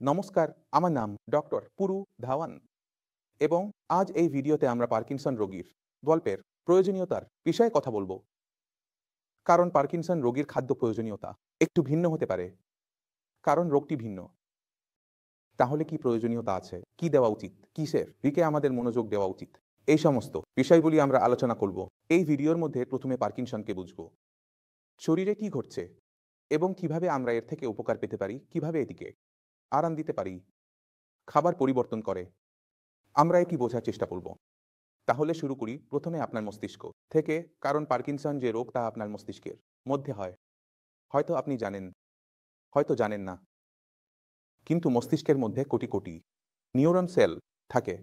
নমস্কার, আমার নাম ডক্টর পুরু ধাওয়ান এবং আজ এই ভিডিওতে আমরা পার্কিনসন রোগীর গল্পের প্রয়োজনীয়তার বিষয়ে কথা বলবো। কারণ পার্কিনসন রোগীর খাদ্য প্রয়োজনীয়তা একটু ভিন্ন হতে পারে, কারণ রোগটি ভিন্ন। তাহলে কি প্রয়োজনীয়তা আছে, কি দেওয়া উচিত, কিসের দিকে আমাদের মনোযোগ দেওয়া উচিত, এই সমস্ত বিষয়গুলি আমরা আলোচনা করব এই ভিডিওর মধ্যে। প্রথমে পার্কিনসনকে বুঝব, শরীরে কি ঘটছে এবং কিভাবে আমরা এর থেকে উপকার পেতে পারি, কিভাবে এটিকে আরাম দিতে পারি, খাবার পরিবর্তন করে আমরা এটি বোঝার চেষ্টা করব। তাহলে শুরু করি প্রথমে আপনার মস্তিষ্ক থেকে, কারণ পার্কিনসন যে রোগ তা আপনার মস্তিষ্কের মধ্যে হয়। হয়তো আপনি জানেন, হয়তো জানেন না, কিন্তু মস্তিষ্কের মধ্যে কোটি কোটি নিউরন সেল থাকে।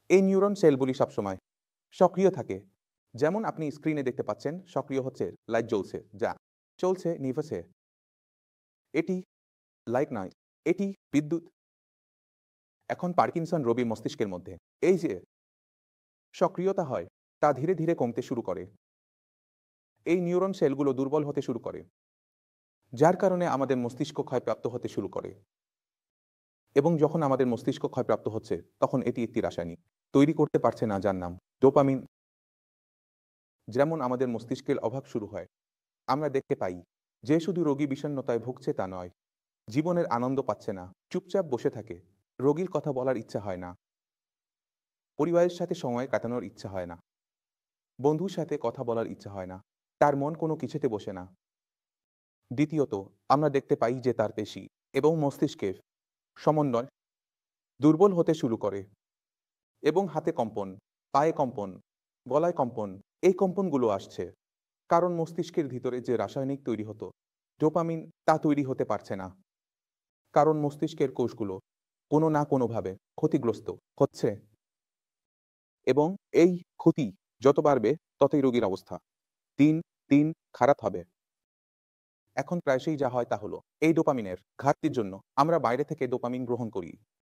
এই নিউরন সেলগুলি সবসময় সক্রিয় থাকে। যেমন আপনি স্ক্রিনে দেখতে পাচ্ছেন, সক্রিয় হচ্ছে, লাইট জ্বলছে, যা চলছে নিভেছে। এটি লাইট নয়, এটি বিদ্যুৎ। এখন পার্কিনসন রোগীর মস্তিষ্কের মধ্যে এই যে সক্রিয়তা হয় তা ধীরে ধীরে কমতে শুরু করে। এই নিউরন সেলগুলো দুর্বল হতে শুরু করে, যার কারণে আমাদের মস্তিষ্ক ক্ষয়প্রাপ্ত হতে শুরু করে। এবং যখন আমাদের মস্তিষ্ক ক্ষয়প্রাপ্ত হচ্ছে, তখন এটি একটি রাসায়নিক তৈরি করতে পারছে না, যার নাম ডোপামিন। যেমন আমাদের মস্তিষ্কের অভাব শুরু হয়, আমরা দেখতে পাই যে শুধু রোগী বিষণ্ণতায় ভুগছে তা নয়, জীবনের আনন্দ পাচ্ছে না, চুপচাপ বসে থাকে। রোগীর কথা বলার ইচ্ছা হয় না, পরিবারের সাথে সময় কাটানোর ইচ্ছা হয় না, বন্ধুর সাথে কথা বলার ইচ্ছা হয় না, তার মন কোনো কিছুতে বসে না। দ্বিতীয়ত, আমরা দেখতে পাই যে তার পেশি এবং মস্তিষ্কের সমন্বয় দুর্বল হতে শুরু করে এবং হাতে কম্পন, পায়ে কম্পন, গলায় কম্পন, এই কম্পনগুলো আসছে কারণ মস্তিষ্কের ভিতরে যে রাসায়নিক তৈরি হতো ডোপামিন, তা তৈরি হতে পারছে না, কারণ মস্তিষ্কের কোষগুলো কোনো না কোনোভাবে ক্ষতিগ্রস্ত হচ্ছে। এবং এই ক্ষতি যত বাড়বে ততই রোগীর অবস্থা দিন দিন খারাপ হবে। এখন প্রায়শই যা হয় তা হলো, এই ডোপামিনের ঘাটতির জন্য আমরা বাইরে থেকে ডোপামিন গ্রহণ করি।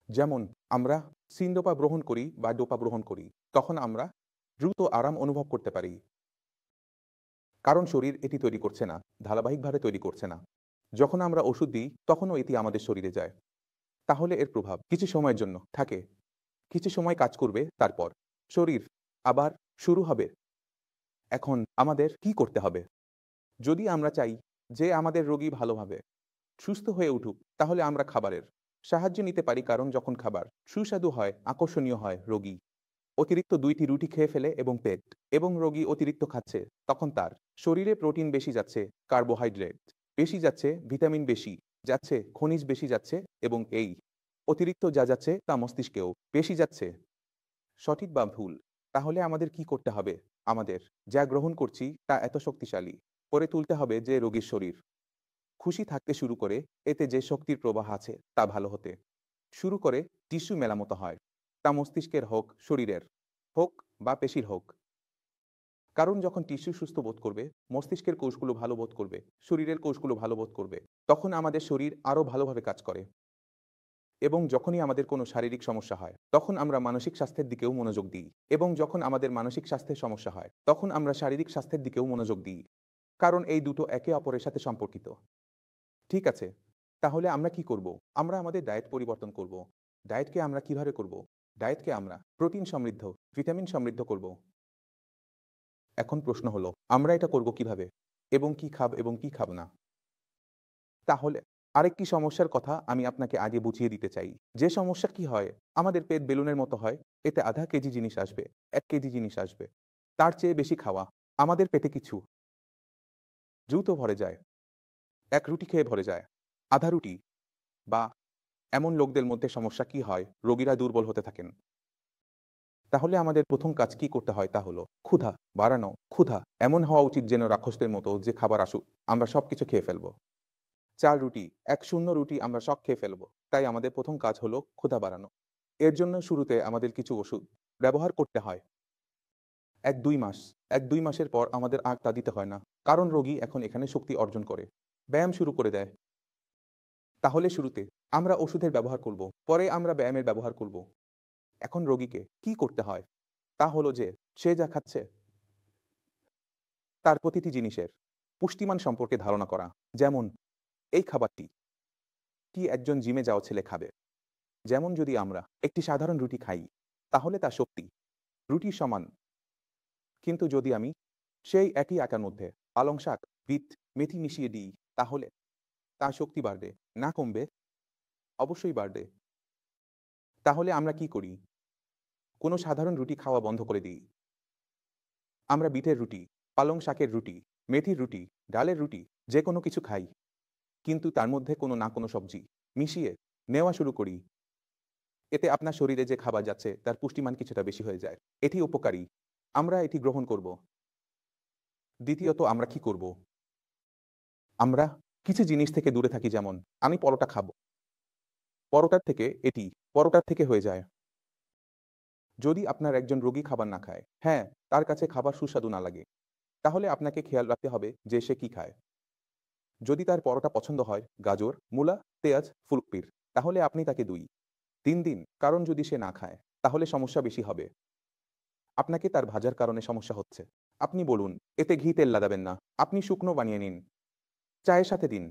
যেমন আমরা সিনডোপা গ্রহণ করি বা ডোপা গ্রহণ করি, তখন আমরা দ্রুত আরাম অনুভব করতে পারি, কারণ শরীর এটি তৈরি করছে না, ধারাবাহিকভাবে তৈরি করছে না। যখন আমরা ওষুধ দিই তখনও এটি আমাদের শরীরে যায়। তাহলে এর প্রভাব কিছু সময়ের জন্য থাকে, কিছু সময় কাজ করবে, তারপর শরীর আবার শুরু হবে। এখন আমাদের কি করতে হবে? যদি আমরা চাই যে আমাদের রোগী ভালোভাবে সুস্থ হয়ে উঠুক, তাহলে আমরা খাবারের সাহায্য নিতে পারি, কারণ যখন খাবার সুস্বাদু হয়, আকর্ষণীয় হয়, রোগী অতিরিক্ত 2টি রুটি খেয়ে ফেলে এবং রোগী অতিরিক্ত খাচ্ছে, তখন তার শরীরে প্রোটিন বেশি যাচ্ছে, কার্বোহাইড্রেট বেশি যাচ্ছে, ভিটামিন বেশি যাচ্ছে, খনিজ বেশি যাচ্ছে, এবং এই অতিরিক্ত যা যাচ্ছে তা মস্তিষ্কেও বেশি যাচ্ছে। সঠিক বা ভুল, তাহলে আমাদের কি করতে হবে? আমাদের যা গ্রহণ করছি তা এত শক্তিশালী করে তুলতে হবে যে রোগীর শরীর খুশি থাকতে শুরু করে, এতে যে শক্তির প্রবাহ আছে তা ভালো হতে শুরু করে, টিস্যু মেলামতো হয়, তা মস্তিষ্কের হোক, শরীরের হোক বা পেশির হোক। কারণ যখন টিস্যু সুস্থ বোধ করবে, মস্তিষ্কের কোষগুলো ভালো বোধ করবে, শরীরের কোষগুলো ভালো বোধ করবে, তখন আমাদের শরীর আরও ভালোভাবে কাজ করে। এবং যখনই আমাদের কোনো শারীরিক সমস্যা হয়, তখন আমরা মানসিক স্বাস্থ্যের দিকেও মনোযোগ দিই, এবং যখন আমাদের মানসিক স্বাস্থ্যের সমস্যা হয়, তখন আমরা শারীরিক স্বাস্থ্যের দিকেও মনোযোগ দিই, কারণ এই দুটো একে অপরের সাথে সম্পর্কিত। ঠিক আছে, তাহলে আমরা কি করব? আমরা আমাদের ডায়েট পরিবর্তন করব। ডায়েটকে আমরা কিভাবে করব? ডায়েটকে আমরা প্রোটিন সমৃদ্ধ, ভিটামিন সমৃদ্ধ করব। এখন প্রশ্ন হলো, আমরা এটা করব কিভাবে? এবং কি খাব এবং কি খাব না? তাহলে আরেকটি সমস্যার কথা আমি আপনাকে আগে বুঝিয়ে দিতে চাই। যে সমস্যা কি হয়, আমাদের পেট বেলুনের মতো হয়, এতে আধা কেজি জিনিস আসবে, 1 কেজি জিনিস আসবে। তার চেয়ে বেশি খাওয়া আমাদের পেটে কিছু দ্রুত ভরে যায়। 1 রুটি খেয়ে ভরে যায়, আধা রুটি বা এমন লোকদের মধ্যে সমস্যা কি হয়, রোগীরা দুর্বল হতে থাকেন। তাহলে আমাদের প্রথম কাজ কি করতে হয় তা হলো ক্ষুধা বাড়ানো। ক্ষুধা এমন হওয়া উচিত যেন রাক্ষসদের মতো, যে খাবার আসুক আমরা সবকিছু খেয়ে ফেলবো। 4 রুটি, 1-0 রুটি আমরা সব খেয়ে ফেলবো। তাই আমাদের প্রথম কাজ হলো ক্ষুধা বাড়ানো। এর জন্য শুরুতে আমাদের কিছু ওষুধ ব্যবহার করতে হয়। 1-2 মাস। 1-2 মাসের পর আমাদের আর তা দিতে হয় না, কারণ রোগী এখন এখানে শক্তি অর্জন করে, ব্যায়াম শুরু করে দেয়। তাহলে শুরুতে আমরা ওষুধের ব্যবহার করব, পরে আমরা ব্যায়ামের ব্যবহার করব। এখন রোগীকে কি করতে হয় তা হলো যে, সে যা খাচ্ছে তার প্রতিটি জিনিসের পুষ্টিমান সম্পর্কে ধারণা করা। যেমন এই খাবারটি কি একজন জিমে যাওয়া ছেলে খাবে? যেমন যদি আমরা একটি সাধারণ রুটি খাই, তাহলে তা শক্তি। রুটির সমান। কিন্তু যদি আমি সেই একই আটার মধ্যে পালং শাক, বিট, মেথি মিশিয়ে দিই, তাহলে তার শক্তি বাড়বে, না কমবে? অবশ্যই বাড়বে। তাহলে আমরা কি করি? কোনো সাধারণ রুটি খাওয়া বন্ধ করে দিই। আমরা বিটের রুটি, পালং শাকের রুটি, মেথির রুটি, ডালের রুটি যেকোনো কিছু খাই। কিন্তু তার মধ্যে কোনো না কোনো সবজি মিশিয়ে নেওয়া শুরু করি। এতে আপনার শরীরে যে খাবার যাচ্ছে তার পুষ্টিমান কিছুটা বেশি হয়ে যায়। এটি উপকারী। আমরা এটি গ্রহণ করব। দ্বিতীয়ত আমরা কি করব? আমরা কিছু জিনিস থেকে দূরে থাকি, যেমন আমি পরোটা খাবো। পরোটার থেকে এটি পরোটার থেকে হয়ে যায়। যদি আপনার একজন রোগী খাবার না খায়, হ্যাঁ, তার কাছে খাবার সুস্বাদু না লাগে, তাহলে আপনাকে খেয়াল রাখতে হবে যে সে কি খায়। যদি তার পরোটা পছন্দ হয় গাজর, মূলা, পেঁয়াজ, ফুলকপির, তাহলে আপনি তাকে 2-3 দিন। কারণ যদি সে না খায়, তাহলে সমস্যা বেশি হবে। আপনাকে তার ভাজার কারণে সমস্যা হচ্ছে। আপনি বলুন, এতে ঘি তেল লাগাবেন না। আপনি শুকনো বানিয়ে নিন। চায়ের সাথে দিন,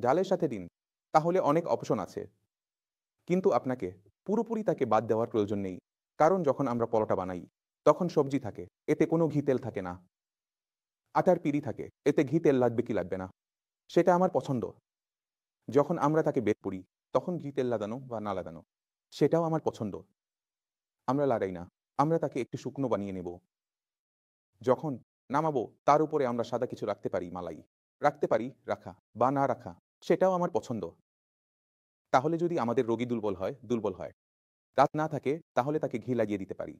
ডালের সাথে দিন। তাহলে অনেক অপশন আছে। কিন্তু আপনাকে পুরোপুরি তাকে বাদ দেওয়ার প্রয়োজন নেই। কারণ যখন আমরা পরোটা বানাই, তখন সবজি থাকে, এতে কোনো ঘি তেল থাকে না। আটার পিঁড়ি থাকে, এতে ঘি তেল লাগবে কি লাগবে না, সেটা আমার পছন্দ। যখন আমরা তাকে বেক করি, তখন ঘি তেল লাগানো বা না লাগানো, সেটাও আমার পছন্দ। আমরা লাগাই না। আমরা তাকে একটু শুকনো বানিয়ে নেব। যখন নামাবো, তার উপরে আমরা সাদা কিছু রাখতে পারি, মালাই রাখতে পারি, রাখা বা না রাখা, সেটাও আমার পছন্দ। তাহলে যদি আমাদের রোগী দুর্বল হয়, দাঁত না থাকে, তাহলে তাকে ঘি লাগিয়ে দিতে পারি।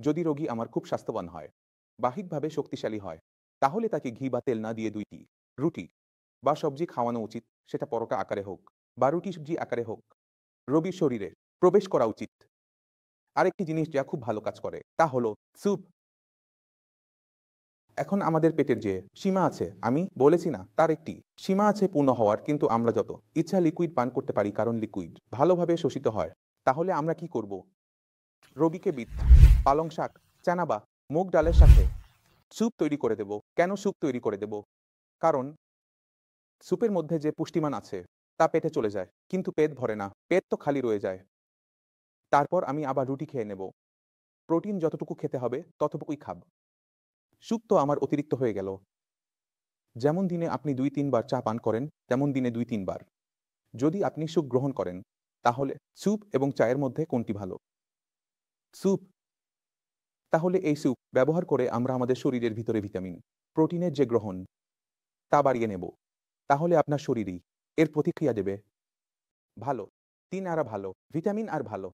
যদি রোগী আমার খুব স্বাস্থ্যবান হয়, বাহ্যিকভাবে শক্তিশালী হয়, তাহলে তাকে ঘি বা তেল না দিয়ে 2টি রুটি বা সবজি খাওয়ানো উচিত। সেটা পরোটা আকারে হোক বা রুটি সবজি আকারে হোক, রোগীর শরীরে প্রবেশ করা উচিত। আরেকটি জিনিস যা খুব ভালো কাজ করে, তা হলো স্যুপ। এখন আমাদের পেটের যে সীমা আছে, আমি বলেছি না, তার একটি সীমা আছে পূর্ণ হওয়ার। কিন্তু আমরা যত ইচ্ছা লিকুইড পান করতে পারি, কারণ লিকুইড ভালোভাবে শোষিত হয়। তাহলে আমরা কি করব? রোগীকে বিট, পালং শাক, চানা বা মুগ ডালের সাথে স্যুপ তৈরি করে দেব। কেন স্যুপ তৈরি করে দেব? কারণ স্যুপের মধ্যে যে পুষ্টিমান আছে, তা পেটে চলে যায়, কিন্তু পেট ভরে না, পেট তো খালি রয়ে যায়। তারপর আমি আবার রুটি খেয়ে নেব। প্রোটিন যতটুকু খেতে হবে ততটুকুই খাব। স্যুপ তো আমার অতিরিক্ত হয়ে গেল। যেমন দিনে আপনি 2-3 বার চা পান করেন, তেমন দিনে 2-3 বার যদি আপনি স্যুপ গ্রহণ করেন, তাহলে স্যুপ এবং চায়ের মধ্যে কোনটি ভালো? স্যুপ। তাহলে এই স্যুপ ব্যবহার করে আমরা আমাদের শরীরের ভিতরে ভিটামিন, প্রোটিনের যে গ্রহণ, তা বাড়িয়ে নেব। তাহলে আপনার শরীরই এর প্রতিক্রিয়া দেবে। ভালো, 3 আর ভালো, ভিটামিন আর ভালো।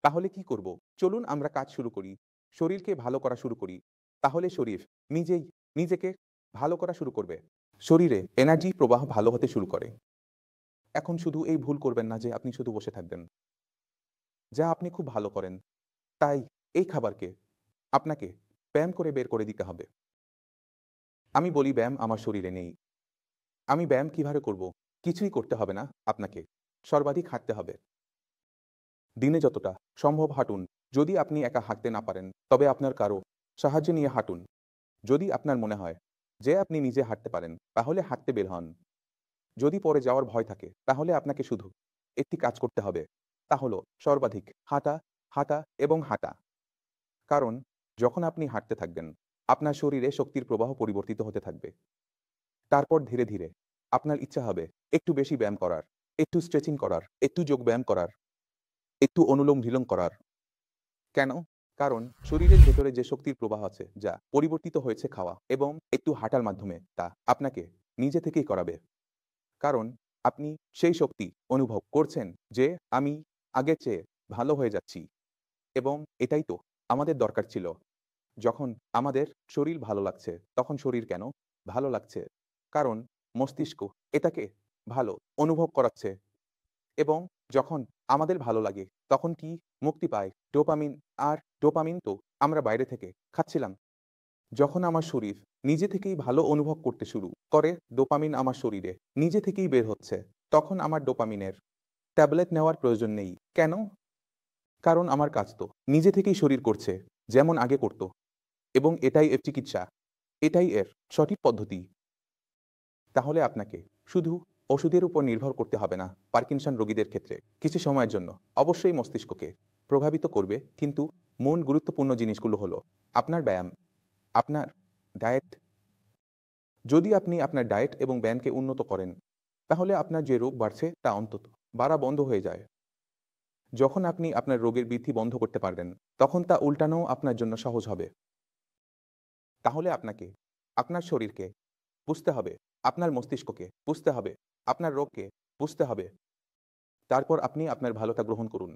তাহলে কি করব? চলুন আমরা কাজ শুরু করি। শরীরকে ভালো করা শুরু করি। তাহলে শরীর নিজেই নিজেকে ভালো করা শুরু করবে। শরীরে এনার্জি প্রবাহ ভালো হতে শুরু করে। এখন শুধু এই ভুল করবেন না যে আপনি শুধু বসে থাকবেন। যা আপনি খুব ভালো করেন, তাই এই খাবারকে আপনাকে ব্যায়াম করে বের করে দিতে হবে। আমি বলি ব্যায়াম আমার শরীরে নেই। আমি ব্যায়াম কিভাবে করব? কিছুই করতে হবে না আপনাকে। সর্বাধিক হাঁটতে হবে। দিনে যতটা সম্ভব হাঁটুন। যদি আপনি একা হাঁটতে না পারেন, তবে আপনার কারো সাহায্য নিয়ে হাঁটুন। যদি আপনার মনে হয় যে আপনি নিজে হাঁটতে পারেন, তাহলে হাঁটতে বের হন। যদি পড়ে যাওয়ার ভয় থাকে, তাহলে আপনাকে শুধু একটি কাজ করতে হবে। তা হলো সর্বাধিক হাঁটা, হাঁটা এবং হাঁটা। কারণ যখন আপনি হাঁটতে থাকবেন, আপনার শরীরে শক্তির প্রবাহ পরিবর্তিত হতে থাকবে। তারপর ধীরে, ধীরে আপনার ইচ্ছা হবে একটু বেশি ব্যায়াম করার, একটু স্ট্রেচিং করার, একটু যোগব্যায়াম করার, একটু অনুলোম-বিলোম করার। কেন? কারণ শরীরের ভেতরে যে শক্তির প্রবাহ আছে, যা পরিবর্তিত হয়েছে খাওয়া এবং একটু হাঁটার মাধ্যমে, তা আপনাকে নিজে থেকেই করাবে। কারণ আপনি সেই শক্তি অনুভব করছেন যে আমি আগের চেয়ে ভালো হয়ে যাচ্ছি, এবং এটাই তো আমাদের দরকার ছিল। যখন আমাদের শরীর ভালো লাগছে, তখন শরীর কেন ভালো লাগছে? কারণ মস্তিষ্ক এটাকে ভালো অনুভব করাচ্ছে। এবং যখন আমাদের ভালো লাগে, তখন কি মুক্তি পায়? ডোপামিন। আর ডোপামিন তো আমরা বাইরে থেকে খাচ্ছিলাম। যখন আমার শরীর নিজে থেকেই ভালো অনুভব করতে শুরু করে, ডোপামিন আমার শরীরে নিজে থেকেই বের হচ্ছে, তখন আমার ডোপামিনের ট্যাবলেট নেওয়ার প্রয়োজন নেই। কেন? কারণ আমার কাজ তো নিজে থেকেই শরীর করছে, যেমন আগে করত। এবং এটাই চিকিৎসা, এটাই সঠিক পদ্ধতি। তাহলে আপনাকে শুধু ওষুধের উপর নির্ভর করতে হবে না পার্কিনসন রোগীদের ক্ষেত্রে। কিছু সময়ের জন্য অবশ্যই মস্তিষ্ককে প্রভাবিত করবে, কিন্তু মূল গুরুত্বপূর্ণ জিনিসগুলো হলো আপনার ব্যায়াম, আপনার ডায়েট। যদি আপনি আপনার ডায়েট এবং ব্যায়ামকে উন্নত করেন, তাহলে আপনার যে রোগ বাড়ছে তা অন্তত বাড়া বন্ধ হয়ে যায়। যখন আপনি আপনার রোগের বৃদ্ধি বন্ধ করতে পারবেন, তখন তা উল্টানোও আপনার জন্য সহজ হবে। তাহলে আপনাকে আপনার শরীরকে বুঝতে হবে, আপনার মস্তিষ্ককে বুঝতে হবে, আপনার রোগকে বুঝতে হবে। তারপর আপনি আপনার ভালোটা গ্রহণ করুন।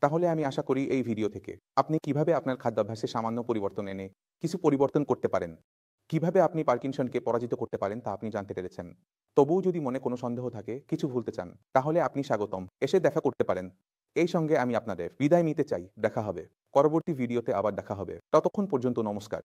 তাহলে আমি আশা করি এই ভিডিও থেকে আপনি কিভাবে আপনার খাদ্যাভ্যাসে সামান্য পরিবর্তন এনে কিছু পরিবর্তন করতে পারেন, কিভাবে আপনি পার্কিনসনকে পরাজিত করতে পারেন তা আপনি জানতে পেরেছেন। তবুও যদি মনে কোনো সন্দেহ থাকে, কিছু ভুলতে চান, তাহলে আপনি স্বাগতম, এসে দেখা করতে পারেন। এই সঙ্গে আমি আপনাদের বিদায় নিতে চাই। দেখা হবে পরবর্তী ভিডিওতে, আবার দেখা হবে। ততক্ষণ পর্যন্ত নমস্কার।